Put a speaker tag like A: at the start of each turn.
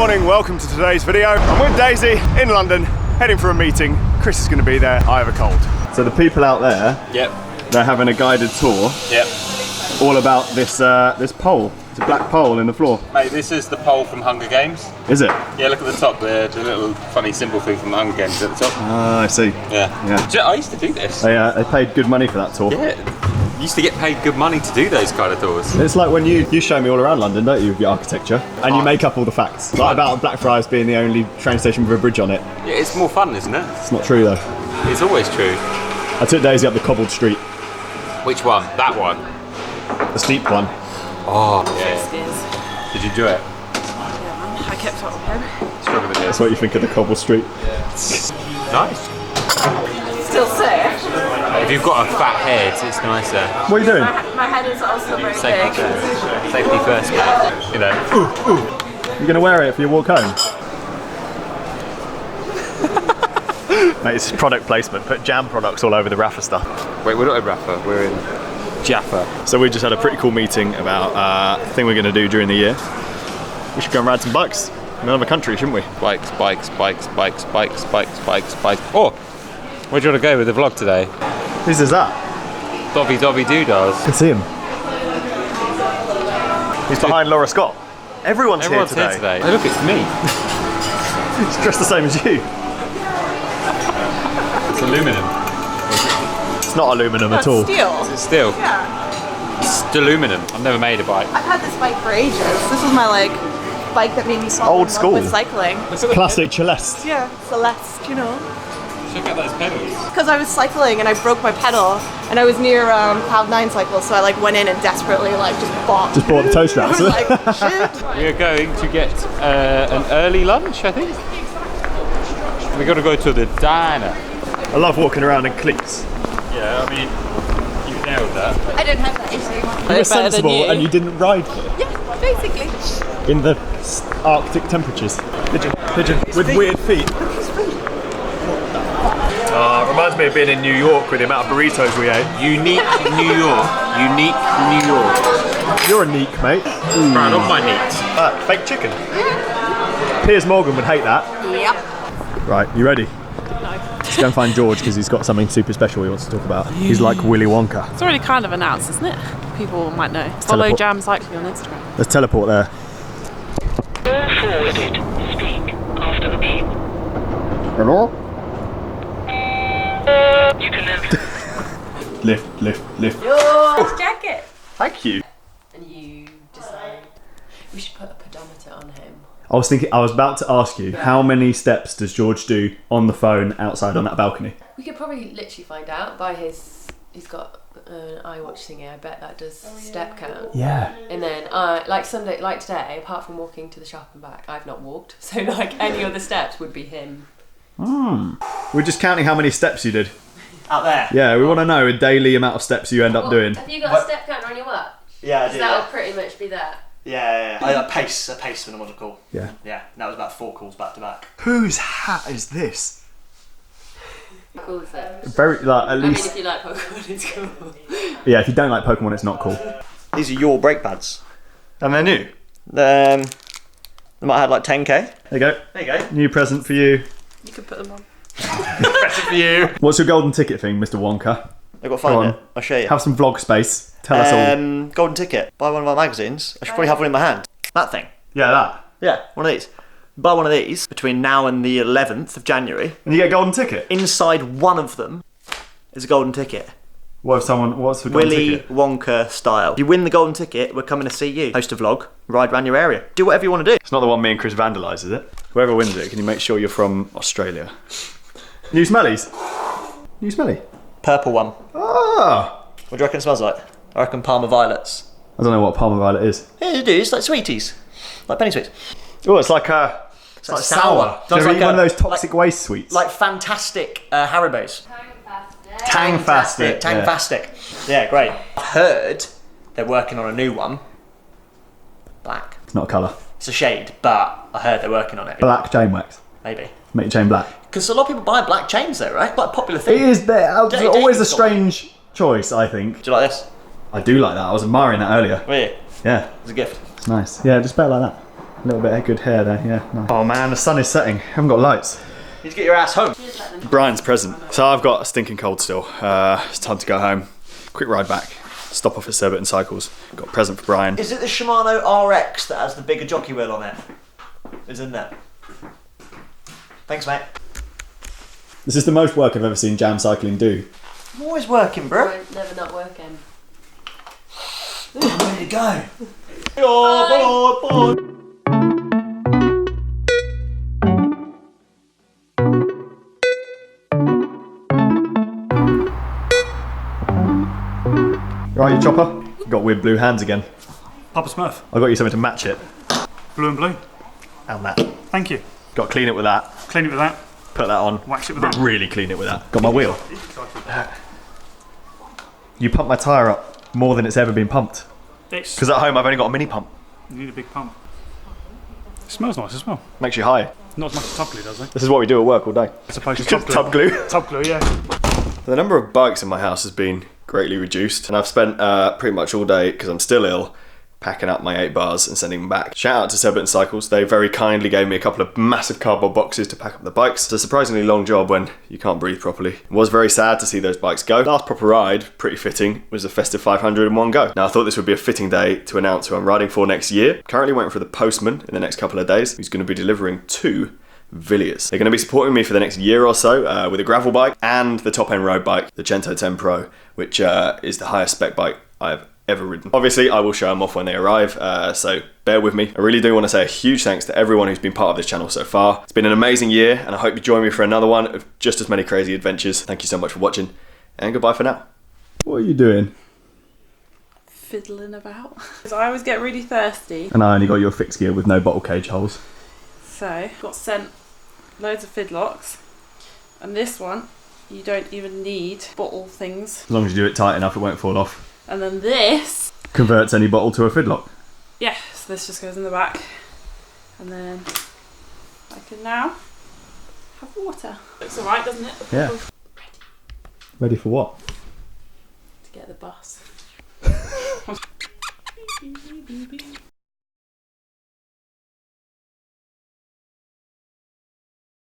A: morning, welcome to today's video. I'm with Daisy in London, heading for a meeting. Chris is going to be there, I have a cold. So the people out there, they're having a guided tour. All about this this pole. It's a black pole in the floor.
B: Mate, this is the pole from Hunger Games.
A: Is it?
B: Yeah, look at the top there, the little funny symbol thing from the Hunger Games at the top.
A: Ah, I see.
B: Yeah. I used to do this.
A: They paid good money for that tour.
B: Yeah. Used to get paid good money to do those kind of tours.
A: It's like when you show me all around London, don't you, with your architecture, and you make up all the facts. Like about Blackfriars being the only train station with a bridge on it.
B: Yeah, it's more fun, isn't it?
A: It's not true though.
B: It's always true.
A: I took Daisy up the cobbled street.
B: Which one? That one?
A: The steep one.
B: Oh, yeah. Did you do it?
C: Yeah, man. I kept up with him.
B: Struggle with
A: That's what you think of the cobbled street.
B: Nice.
C: Still safe.
B: If you've got a fat head, it's nicer.
A: What are you doing?
C: My head is also very big.
B: Safety first, mate. You know.
A: You're gonna wear it for your walk home? Mate, it's product placement. Put jam products all over the Rafa stuff.
B: Wait, we're not in Rafa, we're in Jaffa.
A: So we just had a pretty cool meeting about a thing we're gonna do during the year. We should go and ride some bikes in another country, shouldn't we?
B: Bikes. Oh! Where do you want to go with the vlog today?
A: Who's that?
B: Dobby Doodahs.
A: I can see him. He's behind Laura Scott. Everyone's here today.
B: Hey, look, it's me.
A: He's dressed the same as you.
B: It's aluminum.
A: It's not aluminum at all.
C: Steel.
B: Is it steel?
C: Yeah.
B: It's aluminum. I've never made a bike.
C: I've had this bike for ages. This was my bike that made me fall
A: Old
C: in love
A: school.
C: with cycling.
A: Classic Celeste.
C: Yeah, Celeste, you know.
B: Check out those pedals.
C: Because I was cycling and I broke my pedal, and I was near Cloud9 cycle, so I went in and desperately just bought.
A: Just bought the toe straps.
C: I was like, shit.
B: We are going to get an early lunch, I think. We got to go to the diner.
A: I love walking around in cleats.
B: Yeah, I mean, you nailed that.
C: I don't have that issue.
A: You were sensible and you didn't ride here.
C: Yeah, basically.
A: In the Arctic temperatures. Pigeon. With weird feet. Reminds me of being in New York with the amount of burritos we ate.
B: Unique New York. Unique New York.
A: You're a neek, mate.
B: Right on my meat.
A: Fake chicken. Piers Morgan would hate that.
C: Yep.
A: Right, you ready?
C: No.
A: Let's go and find George because he's got something super special he wants to talk about. He's like Willy Wonka.
C: It's already kind of announced, isn't it? People might know. Follow Jam Cycling on Instagram.
A: Let's teleport there.
D: All forwarded. Speak after the beep.
A: Hello?
D: You can then
A: Lift.
E: Your jacket.
A: Thank you.
E: And you decide we should put a pedometer on him.
A: I was about to ask you, how many steps does George do on the phone outside on that balcony?
E: We could probably literally find out by he's got an iWatch thingy. I bet that does step count.
A: Yeah.
E: And then like today, apart from walking to the shop and back, I've not walked. So any other steps would be him.
A: We're just counting how many steps you did.
F: Out there?
A: Yeah, we want to know a daily amount of steps you end up doing.
E: Have you got a step counter on your watch?
F: Yeah, I do.
E: That would pretty much be that.
F: Yeah. A pace when I want to call.
A: Yeah.
F: Yeah, and that was about 4 calls back to back.
A: Whose hat is this?
E: How cool is that?
A: Very, like, at least...
E: I mean, if you like Pokemon, it's cool.
A: Yeah, if you don't like Pokemon, it's not cool.
F: These are your brake pads.
A: And they're new.
F: They might have like 10k.
A: There you go.
F: There you go.
A: New present for you.
C: You could put them on.
F: Present for you.
A: What's your golden ticket thing, Mr. Wonka?
F: I've got to find it. I'll show you.
A: Have some vlog space. Tell us all.
F: Golden ticket. Buy one of our magazines. I should probably have one in my hand. That thing.
A: Yeah, that.
F: Yeah, one of these. Buy one of these between now and the 11th of January.
A: And you get a golden ticket?
F: Inside one of them is a golden ticket.
A: What's the golden
F: Willy
A: ticket?
F: Wonka style. If you win the golden ticket, we're coming to see you. Host a vlog, ride around your area. Do whatever you want to do.
A: It's not the one me and Chris vandalise, is it? Whoever wins it, can you make sure you're from Australia? New smellies? New smelly?
F: Purple one.
A: Ah!
F: What do you reckon it smells like? I reckon Parma Violets.
A: I don't know what Palmer Violet is.
F: Yeah, it is. It's like sweeties. Like penny sweets.
A: Oh, it's like
F: It's like sour.
A: Do you ever eat one of those toxic waste sweets?
F: Like fantastic Haribos.
A: Tang-fastic.
F: Tang-fastic. Yeah, great. I've heard they're working on a new one. Black.
A: It's not a colour.
F: It's a shade, but I heard they're working on it.
A: Black chain wax.
F: Maybe.
A: Make your chain black.
F: Because a lot of people buy black chains though, right? Quite a popular thing.
A: It is there. It's
F: Dating
A: always a
F: sort of.
A: strange choice, I think.
F: Do you like this?
A: I do like that. I was admiring that earlier.
F: Really?
A: Yeah.
F: It's a gift.
A: It's nice. Yeah, just better like that. A little bit of good hair there, yeah. Nice. Oh man, the sun is setting. Haven't got lights.
F: You need to get your ass home.
A: Brian's present. So I've got a stinking cold still. It's time to go home. Quick ride back. Stop off at Surbiton Cycles. Got a present for Brian.
F: Is it the Shimano RX that has the bigger jockey wheel on it? Isn't it? Thanks, mate.
A: This is the most work I've ever seen jam cycling do.
F: I'm always working, bro.
E: I'm never not working.
F: I'm ready to go.
A: Right, you chopper? Got weird blue hands again.
G: Papa Smurf.
A: I got you something to match it.
G: Blue and blue.
A: And that.
G: Thank you.
A: Got to clean it with that.
G: Clean it with that.
A: Put that on.
G: Wax it with
A: but
G: that.
A: really clean it with that. Got my wheel. You pumped my tyre up more than it's ever been pumped. Because at home I've only got a mini pump.
G: You need a big pump. It smells nice as well.
A: Makes you high.
G: Not as much as tub glue, does it?
A: This is what we do at work all day.
G: I suppose it's
A: Tub glue.
G: Tub glue, yeah.
A: The number of bikes in my house has been greatly reduced, and I've spent pretty much all day, because I'm still ill, packing up my 8 bars and sending them back. Shout out to Surbiton Cycles. They very kindly gave me a couple of massive cardboard boxes to pack up the bikes. It's a surprisingly long job when you can't breathe properly. It was very sad to see those bikes go. Last proper ride, pretty fitting, was the Festive 500 in one go. Now I thought this would be a fitting day to announce who I'm riding for next year. Currently waiting for the postman in the next couple of days, who's going to be delivering 2 Wiliers. They're going to be supporting me for the next year or so with a gravel bike and the top end road bike, the Cento 10 Pro, which is the highest spec bike I've ever ridden. Obviously I will show them off when they arrive, so bear with me. I really do want to say a huge thanks to everyone who's been part of this channel so far. It's been an amazing year, and I hope you join me for another one of just as many crazy adventures. Thank you so much for watching, and goodbye for now. What are you doing?
H: Fiddling about. Because I always get really thirsty.
A: And I only got your fixed gear with no bottle cage holes.
H: So, got sent loads of fidlocks. And this one, you don't even need bottle things.
A: As long as you do it tight enough, it won't fall off.
H: And then this
A: Converts any bottle to a fidlock.
H: yeah, so this just goes in the back. And then I can now have water. Looks alright, doesn't it?
A: Yeah. Ready for what?
H: To get the bus.